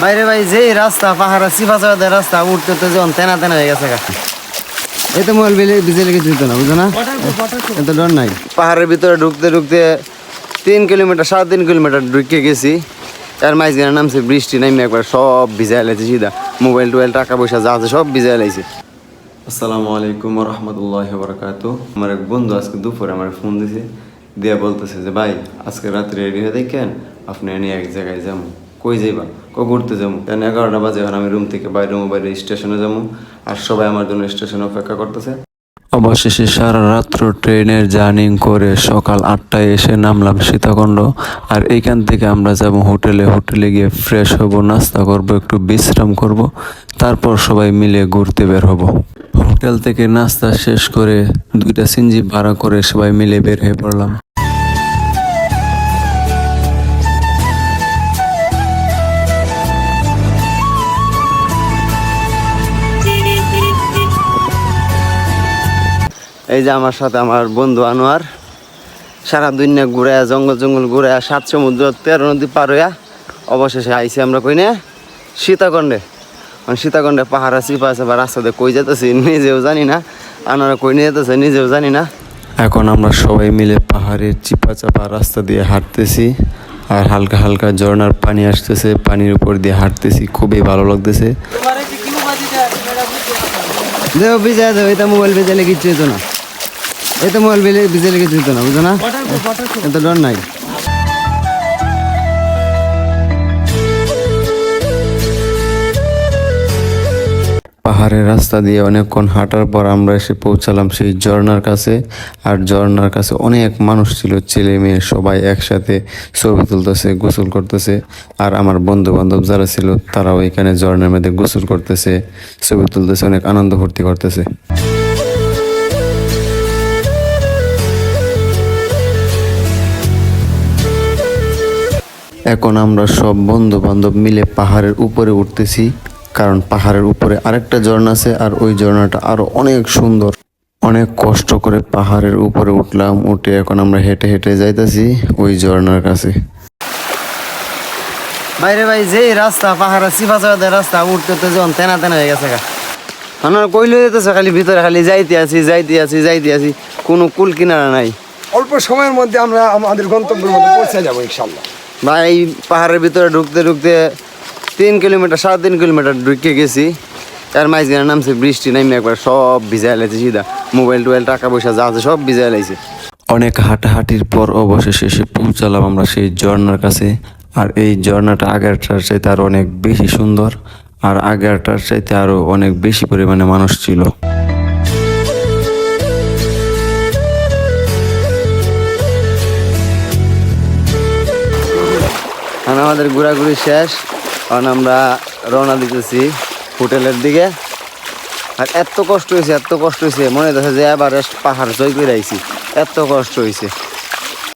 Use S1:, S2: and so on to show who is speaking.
S1: বাইরে ভাই যে রাস্তা পাহাড়া সিফাচাদের রাস্তা উঠতে তো যখন তেনা তেনা হয়ে গেছে এই তো মোবাইল বিজেলে কিছু না বুঝো না, এত ডর নাই। পাহাড়ের ভিতরে ঢুকতে ঢুকতে 3 কিলোমিটার 3.5 কিলোমিটার ঢুকে গেছি। এর মাঝখানে নামছে বৃষ্টি, নামে একবার সব ভিজাই লাইছে সিধা, মোবাইল টোবাইল টাকা পয়সা যা আছে সব ভিজাই লাইছে। আসসালামু আলাইকুম রহমতুল্লাহি ওয়া বারাকাতুহু। আমার এক বন্ধু আজকে দুপুরে আমার ফোন দিছে, দিয়া বলতেছে যে ভাই আজকে রাত্রে রেডি হয়ে দেখেন আপনি নিয়ে এক জায়গায় যাবো। কই যাইবা? ঘুরতে যাবো। কারণ 11টা বাজে, এখন আমি রুম থেকে বাইরে স্টেশনে যাবো, আর সবাই আমার জন্য স্টেশনে অপেক্ষা করতেছে।
S2: অবশেষে সারা রাত্র ট্রেনের জার্নি করে সকাল 8টায় এসে নামলাম সীতাকুণ্ড। আর এইখান থেকে আমরা যাব হোটেলে গিয়ে ফ্রেশ হব, নাস্তা করব, একটু বিশ্রাম করব, তারপর সবাই মিলে ঘুরতে বের হব। হোটেল থেকে নাস্তা শেষ করে 2টা সিএনজি ভাড়া করে সবাই মিলে বের হয়ে পড়লাম।
S1: এই যে আমার সাথে আমার বন্ধু আনোয়ার, সারা দুনিয়া ঘুরে জঙ্গল ঘুরে 7 সমুদ্র 13 নদী পার হইয়া অবশেষে আইসি আমরা কইনে সীতাকুণ্ডে। সীতাকুণ্ডে পাহাড় চিপা আছে বা রাস্তাতে কই যেতেছি নিজেও জানি না, আনোয়ারা কই নিয়ে যেতেছে নিজেও জানি না।
S2: এখন আমরা সবাই মিলে পাহাড়ের চিপা চাপা রাস্তা দিয়ে হাঁটতেছি, আর হালকা হালকা ঝর্ণার পানি আসতেছে, পানির উপর দিয়ে হাঁটতেছি, খুবই ভালো লাগতেছে।
S1: দেও ভিজাই দেও, এটা মোবাইল ভিজাইলে কিচ্ছু হতো না, এটা মোবাইল ভিজাইলে কিছু হতো না বুঝো না, এত ডর নাই।
S2: পাহাড়ের রাস্তা দিয়ে অনেকক্ষণ হাঁটার পর আমরা এসে পৌঁছালাম সেই ঝর্ণার কাছে। আর ঝর্ণার কাছে অনেক মানুষ ছিল, ছেলে মেয়ে সবাই একসাথে ছবি তুলতেছে, গোসল করতেছে। আর আমার বন্ধু বান্ধব যারা ছিল তারাও এখানে ঝর্ণার মধ্যে গোসল করতেছে, ছবি তুলতেছে, অনেক আনন্দ ফুর্তি করতেছে। এখন আমরা সব বন্ধু বান্ধব মিলে পাহাড়ের উপরে উঠতেছি, কারণ পাহাড়ের উপরে আরেকটা ঝর্ণা আছে, আর ওই ঝর্ণাটা আরো অনেক সুন্দর। অনেক কষ্ট করে পাহাড়ের উপরে উঠলাম, উঠে এখন আমরা হেঁটে হেঁটে যাইতেছি ওই ঝর্ণার কাছে।
S1: বাইরে ভাই যে রাস্তা পাহাড়া সিফাচাদের রাস্তা উঠতে তো যখন তেনা তেনা হয়ে গেছে আমার কইলে যেতেছে খালি ভিতরে খালি যাইতে আছি, কোনো কুল কিনারা নাই।
S3: অল্প সময়ের মধ্যে আমরা আমাদের গন্তব্যের মধ্যে পৌঁছে যাবো ইনশাল্লাহ।
S1: ভাই পাহাড়ের ভিতরে ঢুকতে ঢুকতে 3 কিলোমিটার 3.5 কিলোমিটার ঢুকে গেছি। এর মাঝখানে নামছে বৃষ্টি, নামে একবার সব ভিজাই লাইছে সিধা, মোবাইল টোবাইল টাকা পয়সা যা আছে সব ভিজাই লাইছে।
S2: অনেক হাঁটাহাঁটির পর অবশেষে এসে পৌঁছালাম আমরা সেই ঝর্ণার কাছে। আর এই ঝর্ণাটা আগেরটার চাইতে আরো অনেক বেশি সুন্দর, আর আগেরটার চাইতে আরো অনেক বেশি পরিমাণে মানুষ ছিল।
S1: আমাদের ঘোরাঘুরি শেষ, কারণ আমরা রওনা দিতেছি হোটেলের দিকে। আর এত কষ্ট হয়েছে মনে হচ্ছে যে এবার পাহাড় জয় করে আইছি, এত কষ্ট হয়েছে।